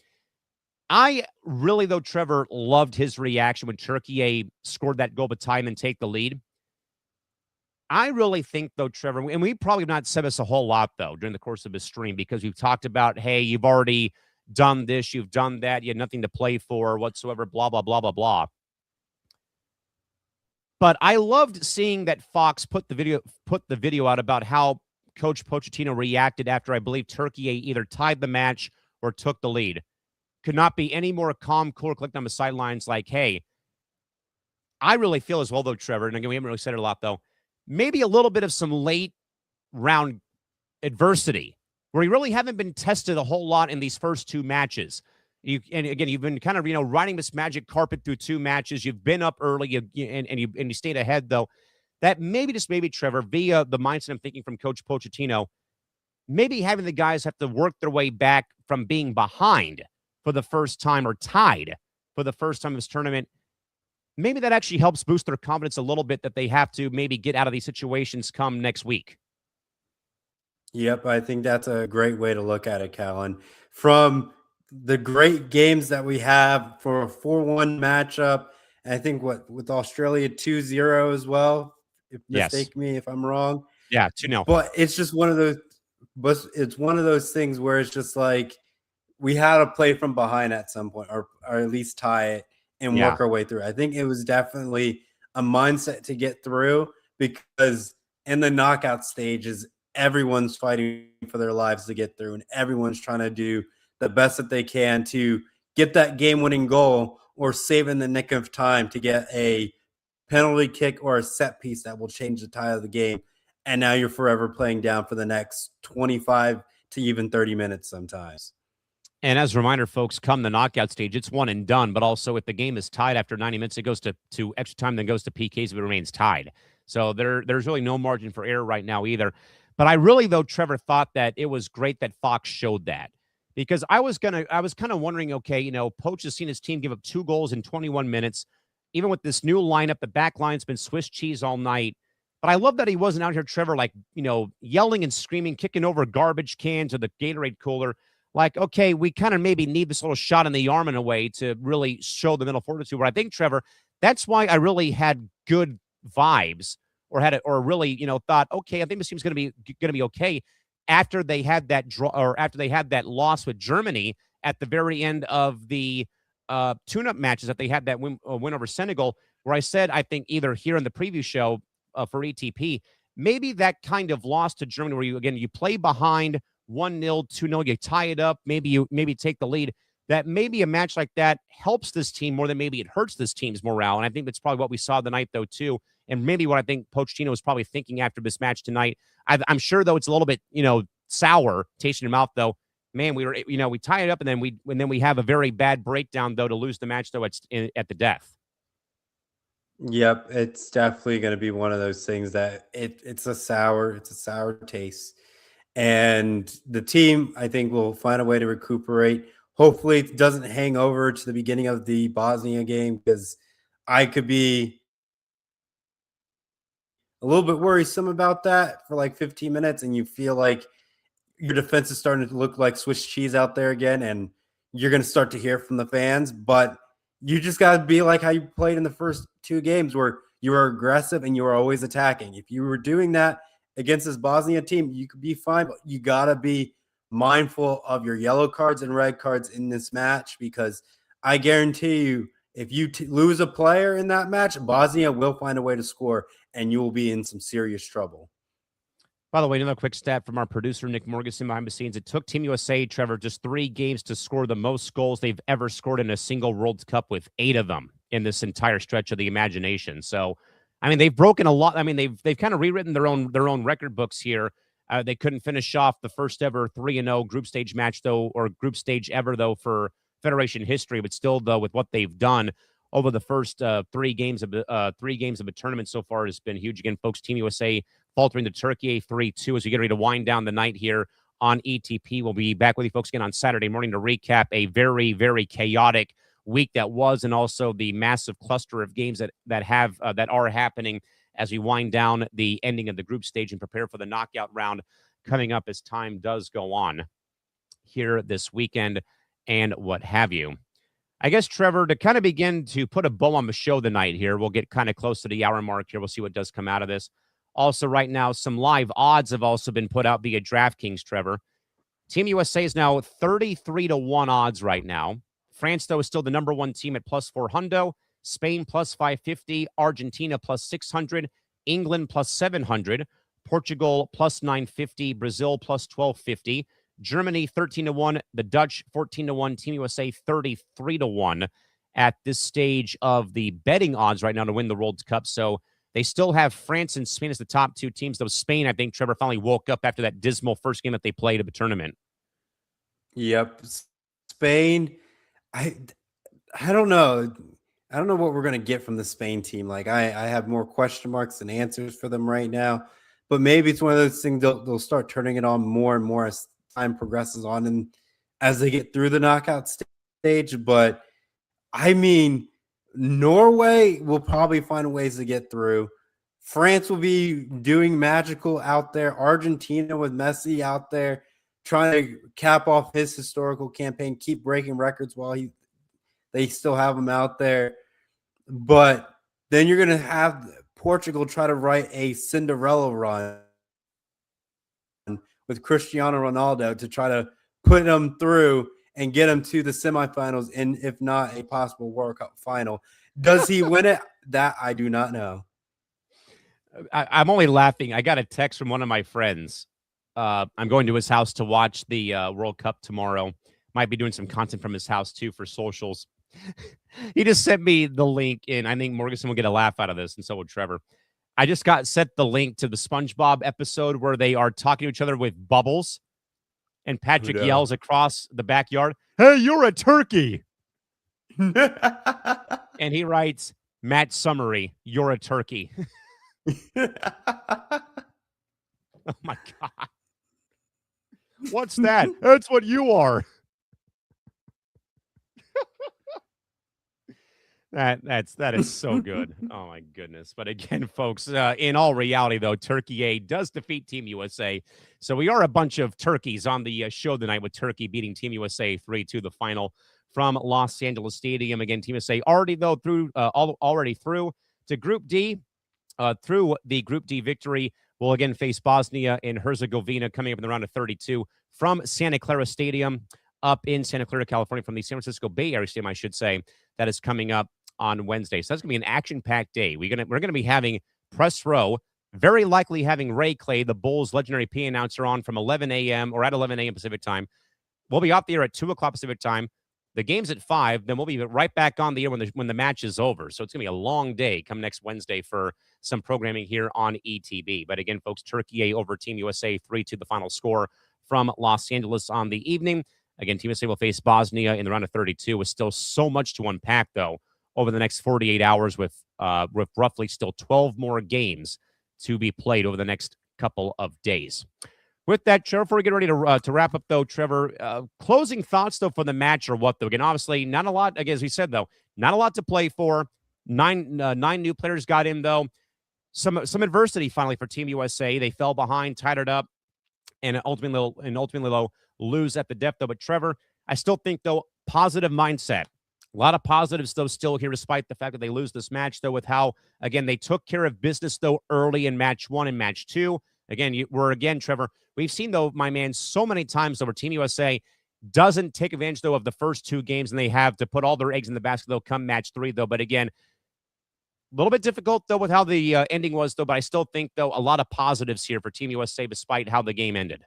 I really, though, Trevor, loved his reaction when Turkey scored that goal to tie and then take the lead. I really think, though, Trevor, and we probably have not said this a whole lot, though, during the course of this stream, because we've talked about, hey, you've already done this, you've done that, you had nothing to play for whatsoever, blah, blah, blah, blah, blah. But I loved seeing that Fox put the video out about how Coach Pochettino reacted after, I believe, Turkey either tied the match or took the lead. Could not be any more calm, cool, clicked on the sidelines like, hey, I really feel as well, though, Trevor, and again, we haven't really said it a lot, though, maybe a little bit of some late round adversity where you really haven't been tested a whole lot in these first 2 matches. And again, you've been kind of, riding this magic carpet through 2 matches. You've been up early and you stayed ahead, though. That maybe, Trevor, via the mindset I'm thinking from Coach Pochettino, maybe having the guys have to work their way back from being behind for the first time or tied for the first time in this tournament, maybe that actually helps boost their confidence a little bit, that they have to maybe get out of these situations come next week. Yep, I think that's a great way to look at it, Callan. From the great games that we have for a 4-1 matchup, I think with Australia 2-0 as well, if mistake me if I'm wrong. Yeah, 2-0. But it's just one of those but it's one of those things where it's just like we had to play from behind at some point, or at least tie it and Yeah. work our way through. I think it was definitely a mindset to get through, because in the knockout stages, everyone's fighting for their lives to get through, and everyone's trying to do the best that they can to get that game-winning goal or save in the nick of time to get a penalty kick or a set piece that will change the tide of the game. And now you're forever playing down for the next 25 to even 30 minutes sometimes. And as a reminder, folks, come the knockout stage, it's one and done. But also, if the game is tied after 90 minutes, it goes to extra time, then goes to PKs if it remains tied. So there's really no margin for error right now either. But I really, though, Trevor, thought that it was great that Fox showed that, because I was kind of wondering, okay, Poach has seen his team give up 2 goals in 21 minutes. Even with this new lineup, the back line's been Swiss cheese all night. But I love that he wasn't out here, Trevor, like, yelling and screaming, kicking over garbage cans or the Gatorade cooler. Like, okay, we kind of maybe need this little shot in the arm in a way to really show the mental fortitude. Where I think, Trevor, that's why I really had good vibes, or really, thought, okay, I think this team's going to be okay after they had that draw, or after they had that loss with Germany at the very end of the tune-up matches that they had that win over Senegal, where I said, I think either here in the preview show for ETP, maybe that kind of loss to Germany where you play behind 1-0, 2-0, you tie it up, maybe you take the lead, that maybe a match like that helps this team more than maybe it hurts this team's morale. And I think that's probably what we saw tonight, though, too. And maybe what I think Pochettino was probably thinking after this match tonight. I'm sure, though, it's a little bit, sour taste in your mouth, though. Man, we tie it up, and then we have a very bad breakdown, though, to lose the match, though, at the death. Yep, it's definitely going to be one of those things that it's a sour taste. And the team, I think, will find a way to recuperate. Hopefully it doesn't hang over to the beginning of the Bosnia game, because I could be a little bit worrisome about that for like 15 minutes, and you feel like your defense is starting to look like Swiss cheese out there again, and you're going to start to hear from the fans. But you just got to be like how you played in the first 2 games, where you were aggressive and you were always attacking. If you were doing that against this Bosnia team, you could be fine, but you got to be mindful of your yellow cards and red cards in this match, because I guarantee you, if you lose a player in that match, Bosnia will find a way to score, and you will be in some serious trouble. By the way, another quick stat from our producer, Nick Morganson, behind the scenes. It took Team USA, Trevor, just 3 games to score the most goals they've ever scored in a single World Cup, with 8 of them in this entire stretch of the imagination. So, I mean, they've broken a lot. I mean, they've kind of rewritten their own record books here. They couldn't finish off the first ever 3-0 group stage match, though, or group stage ever, though, for Federation history. But still, though, with what they've done over the first 3 games of a tournament so far, has been huge. Again, folks, Team USA faltering to Turkey 3-2 as we get ready to wind down the night here on ETP. We'll be back with you folks again on Saturday morning to recap a very, very chaotic week that was, and also the massive cluster of games that are happening as we wind down the ending of the group stage and prepare for the knockout round coming up as time does go on here this weekend and what have you. I guess, Trevor, to kind of begin to put a bow on the show tonight here, we'll get kind of close to the hour mark here. We'll see what does come out of this. Also, right now, some live odds have also been put out via DraftKings, Trevor. Team USA is now 33-1 odds right now. France, though, is still the number 1 team at plus 400. Spain plus 550. Argentina plus 600. England plus 700. Portugal plus 950. Brazil plus 1250. Germany 13-1. The Dutch 14-1. Team USA 33-1 at this stage of the betting odds right now to win the World Cup. So they still have France and Spain as the top 2 teams, though Spain, I think, Trevor, finally woke up after that dismal first game that they played of the tournament. Yep. Spain, I don't know. I don't know what we're going to get from the Spain team. Like, I have more question marks than answers for them right now. But maybe it's one of those things they'll start turning it on more and more as time progresses on and as they get through the knockout stage. But, I mean, Norway will probably find ways to get through. France will be doing magical out there. Argentina with Messi out there trying to cap off his historical campaign, keep breaking records while they still have him out there. But then you're going to have Portugal try to write a Cinderella run with Cristiano Ronaldo to try to put them through and get them to the semifinals and, if not, a possible World Cup final. Does he win it? That I do not know. I'm only laughing. I got a text from one of my friends. I'm going to his house to watch the World Cup tomorrow. Might be doing some content from his house, too, for socials. He just sent me the link, and I think Morganson will get a laugh out of this, and so will Trevor. I just got sent the link to the SpongeBob episode where they are talking to each other with bubbles, and Patrick yells across the backyard, "Hey, you're a turkey!" And he writes, "Matt Summary, you're a turkey." Oh, my God. What's that? That's what you are. That is so good. Oh, my goodness. But again, folks, in all reality, though, Turkey A does defeat Team USA. So we are a bunch of turkeys on the show tonight with Turkey beating Team USA 3-2 the final from Los Angeles Stadium. Again, Team USA already, though, already through to Group D. Through the Group D victory, will again face Bosnia and Herzegovina coming up in the round of 32 from Santa Clara Stadium up in Santa Clara, California, from the San Francisco Bay Area Stadium, I should say. That is coming up on Wednesday. So that's going to be an action-packed day. We're going to be having press row, very likely having Ray Clay, the Bulls legendary P announcer, on from 11 a.m. or at 11 a.m. Pacific time. We'll be out there at 2 o'clock Pacific time. The game's at 5. Then we'll be right back on the air when the match is over. So it's going to be a long day come next Wednesday for some programming here on ETB. But again, folks, Turkey A over Team USA 3-2 the final score from Los Angeles on the evening. Again, Team USA will face Bosnia in the round of 32 with still so much to unpack, though, over the next 48 hours with roughly still 12 more games to be played over the next couple of days. With that, Trevor, before we get ready to wrap up, though, Trevor, closing thoughts, though, for the match or what, though? Again, obviously, not a lot, again, as we said, though, not a lot to play for. Nine new players got in, though. Some adversity, finally, for Team USA. They fell behind, tied it up, and ultimately, though, lose at the depth, though. But, Trevor, I still think, though, positive mindset. A lot of positives, though, still here, despite the fact that they lose this match, though, with how, again, they took care of business, though, early in match 1 and match 2. Again, Trevor, we've seen, though, my man, so many times over Team USA doesn't take advantage, though, of the first 2 games, and they have to put all their eggs in the basket, though, come match 3, though. But again, a little bit difficult, though, with how the ending was, though. But I still think, though, a lot of positives here for Team USA, despite how the game ended.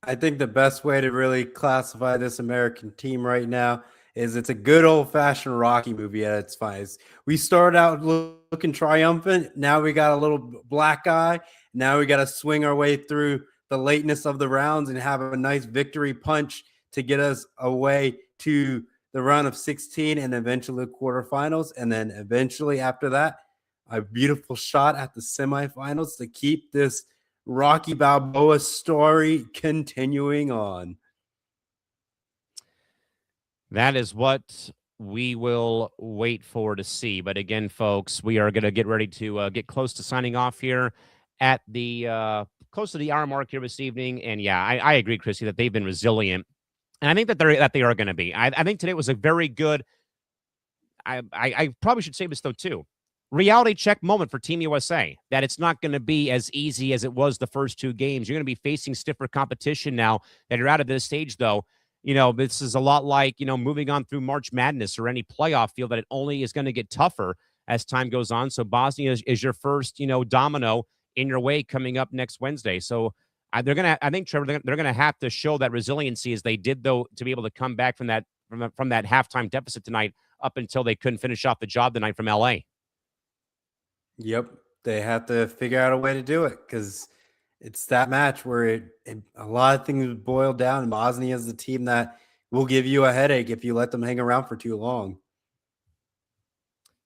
I think the best way to really classify this American team right now is it's a good old-fashioned Rocky movie at its finest. We started out looking triumphant. Now we got a little black eye. Now we got to swing our way through the lateness of the rounds and have a nice victory punch to get us away to the round of 16 and eventually the quarterfinals. And then eventually after that, a beautiful shot at the semifinals to keep this Rocky Balboa story continuing on. That is what we will wait for to see. But again, folks, we are going to get ready to get close to signing off here at the close to the hour mark here this evening. And yeah, I agree, Chrissy, that they've been resilient, and I think that they are going to be. I think today was a very good. I probably should say this though too. Reality check moment for Team USA, that it's not going to be as easy as it was the first 2 games. You're going to be facing stiffer competition now that you're out of this stage, though. You know, this is a lot like, moving on through March Madness or any playoff field, that it only is going to get tougher as time goes on. So Bosnia is your first, domino in your way coming up next Wednesday. So I think, Trevor, they're going to have to show that resiliency as they did, though, to be able to come back from that halftime deficit tonight up until they couldn't finish off the job tonight from LA. Yep. They have to figure out a way to do it because it's that match where a lot of things boil down. Bosnia is the team that will give you a headache if you let them hang around for too long.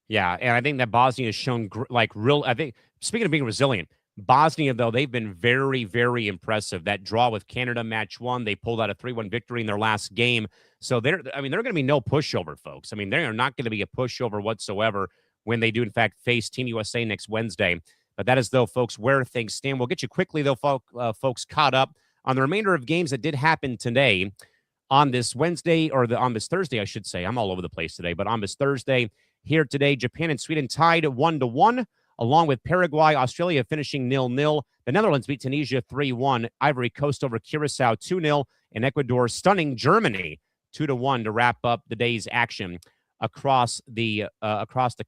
Yeah, and I think that Bosnia has shown I think, speaking of being resilient, Bosnia, though, they've been very, very impressive. That draw with Canada match 1, they pulled out a 3-1 victory in their last game. So they're going to be no pushover, folks. I mean, they are not going to be a pushover whatsoever when they do, in fact, face Team USA next Wednesday. But that is, though, folks, where things stand. We'll get you quickly, though, folks, caught up on the remainder of games that did happen today on this Wednesday, or on this Thursday, I should say. I'm all over the place today. But on this Thursday, here today, Japan and Sweden tied 1-1. along with Paraguay, Australia finishing 0-0. The Netherlands beat Tunisia 3-1. Ivory Coast over Curacao 2-0. And Ecuador stunning Germany 2-1 to wrap up the day's action across the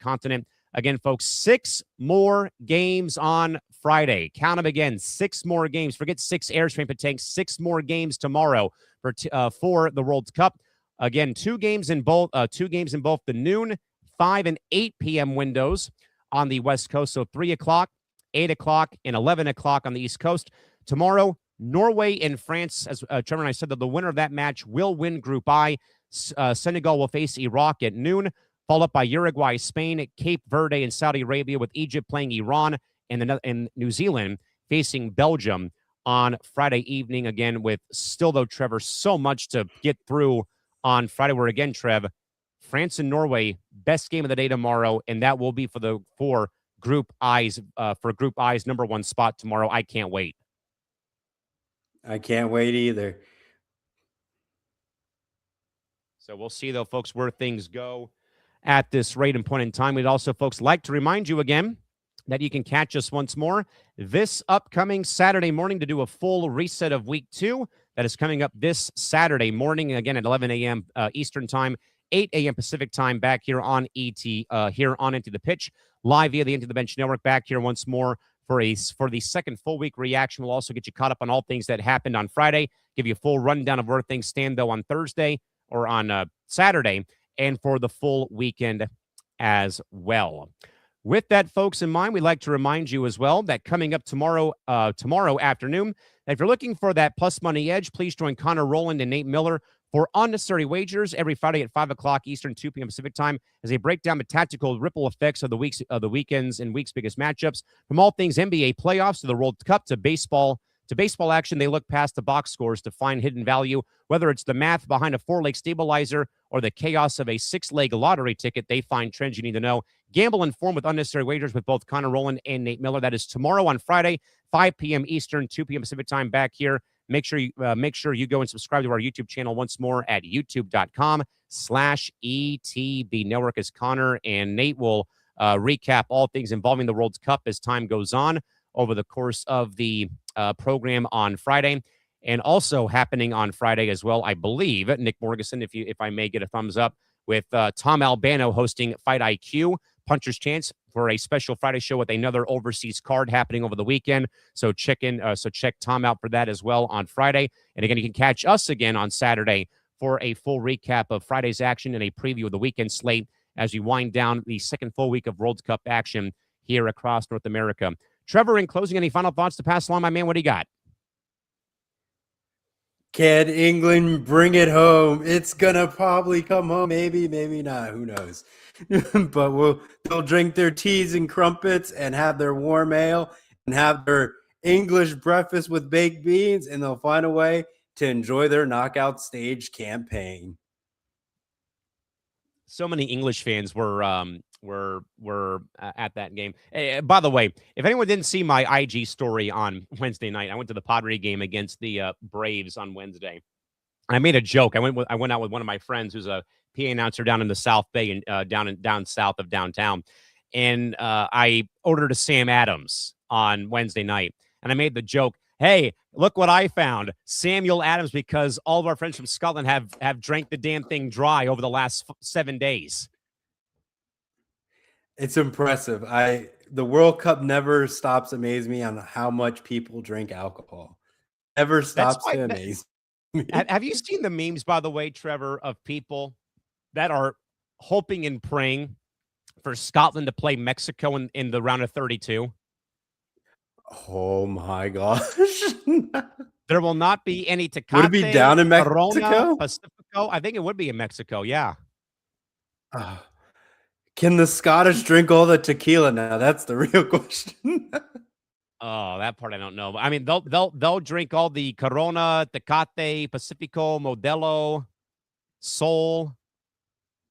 continent. Again, folks, 6 more games on Friday. Count them again, 6 more games. Forget 6 airstream tanks, 6 more games tomorrow for the World Cup. Again, 2 games in both the noon, 5 and 8 p.m. windows on the West Coast. So 3 o'clock, 8 o'clock, and 11 o'clock on the East Coast. Tomorrow, Norway and France, as Trevor and I said, that the winner of that match will win Group I. Senegal will face Iraq at noon, followed up by Uruguay, Spain, Cape Verde, and Saudi Arabia, with Egypt playing Iran, and New Zealand facing Belgium on Friday evening. Again, with still, though, Trevor, so much to get through on Friday. Where, again, Trev, France and Norway, best game of the day tomorrow, and that will be for Group I's number 1 spot tomorrow. I can't wait. I can't wait either. So we'll see, though, folks, where things go at this rate and point in time. We'd also, folks, like to remind you again that you can catch us once more this upcoming Saturday morning to do a full reset of Week 2. That is coming up this Saturday morning, again at 11 a.m. Eastern Time, 8 a.m. Pacific Time, back here on here on Into the Pitch, live via the Into the Bench Network, back here once more for the second full week reaction. We'll also get you caught up on all things that happened on Friday, give you a full rundown of where things stand, though, on Thursday or on Saturday, and for the full weekend as well. With that, folks, in mind, we'd like to remind you as well that coming up tomorrow afternoon, that if you're looking for that plus money edge, please join Connor Rowland and Nate Miller for Unnecessary Wagers every Friday at 5 o'clock Eastern, 2 p.m. Pacific Time, as they break down the tactical ripple effects of the weekends and week's biggest matchups. From all things NBA playoffs to the World Cup to baseball action, they look past the box scores to find hidden value. Whether it's the math behind a 4-leg stabilizer or the chaos of a 6-leg lottery ticket, they find trends you need to know. Gamble informed with Unnecessary Wagers with both Connor Rowland and Nate Miller. That is tomorrow on Friday, 5 p.m. Eastern, 2 p.m. Pacific Time, back here. Make sure you go and subscribe to our YouTube channel once more at youtube.com/ETB Network, as Connor and Nate will recap all things involving the World Cup as time goes on over the course of the program on Friday. And also happening on Friday as well, I believe, Nick Morgeson, if I may get a thumbs up, with Tom Albano hosting Fight IQ, Puncher's Chance, for a special Friday show with another overseas card happening over the weekend. So check Tom out for that as well on Friday. And again, you can catch us again on Saturday for a full recap of Friday's action and a preview of the weekend slate as we wind down the second full week of World Cup action here across North America. Trevor, in closing, any final thoughts to pass along, my man? What do you got? Can England bring it home? It's gonna probably come home. Maybe not. Who knows? But they'll drink their teas and crumpets and have their warm ale and have their English breakfast with baked beans, and they'll find a way to enjoy their knockout stage campaign. So many English fans were at that game. By the way, if anyone didn't see my IG story on Wednesday night, I went to the Padre game against the Braves on Wednesday. I made a joke. I went out with one of my friends who's a PA announcer down in the South Bay and down south of downtown, and I ordered a Sam Adams on Wednesday night, and I made the joke, "Hey, look what I found, Samuel Adams," because all of our friends from Scotland have drank the damn thing dry over the last 7 days. It's impressive. The World Cup never stops amazing me on how much people drink alcohol. Never stops to amaze me. Have you seen the memes, by the way, Trevor, of people that are hoping and praying for Scotland to play Mexico in the round of 32? Oh my gosh. There will not be any Tecate. Would it be down in Mexico? Corona, Pacifico. I think it would be in Mexico, yeah. Can the Scottish drink all the tequila now? That's the real question. Oh, that part I don't know. I mean, they'll drink all the Corona, Tecate, Pacifico, Modelo, Sol,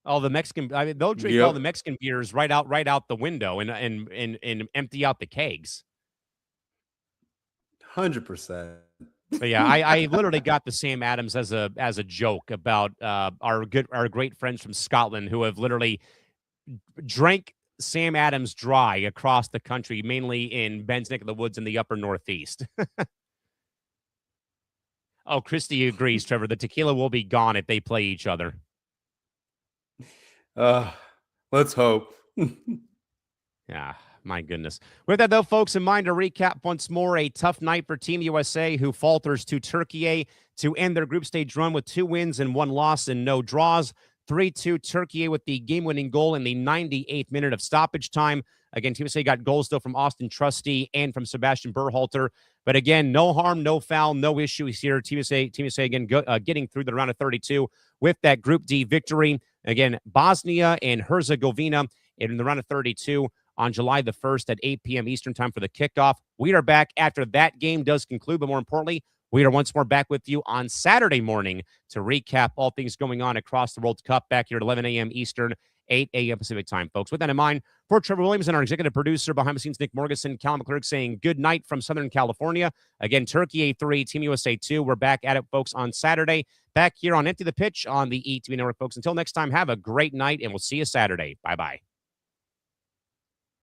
all the Mexican. I mean, they'll drink all the Mexican beers right out the window and empty out the kegs. 100%. But yeah, I literally got the Sam Adams as a joke about our great friends from Scotland who have literally drank Sam Adams dry across the country, mainly in Ben's neck of the woods in the upper Northeast. Oh, Christy agrees, Trevor. The tequila will be gone if they play each other. Let's hope. My goodness. With that, though, folks, in mind, to recap once more, a tough night for Team USA, who falters to Turkey to end their group stage run with 2 wins and 1 loss and no draws. 3-2 Turkey with the game-winning goal in the 98th minute of stoppage time. Again, Team USA got goals, though, from Austin Trusty and from Sebastian Berhalter. But again, no harm, no foul, no issues here. Team USA again, getting through the round of 32 with that Group D victory. Again, Bosnia and Herzegovina in the round of 32 on July the 1st at 8 p.m. Eastern time for the kickoff. We are back after that game does conclude, but more importantly, we are once more back with you on Saturday morning to recap all things going on across the World Cup back here at 11 a.m. Eastern, 8 a.m. Pacific time, folks. With that in mind, for Trevor Williams and our executive producer behind the scenes, Nick Morganson, Callan and McClurg saying good night from Southern California. Again, Turkey A3, Team USA 2. We're back at it, folks, on Saturday. Back here on Empty the Pitch on the ETV Network, folks. Until next time, have a great night, and we'll see you Saturday. Bye-bye.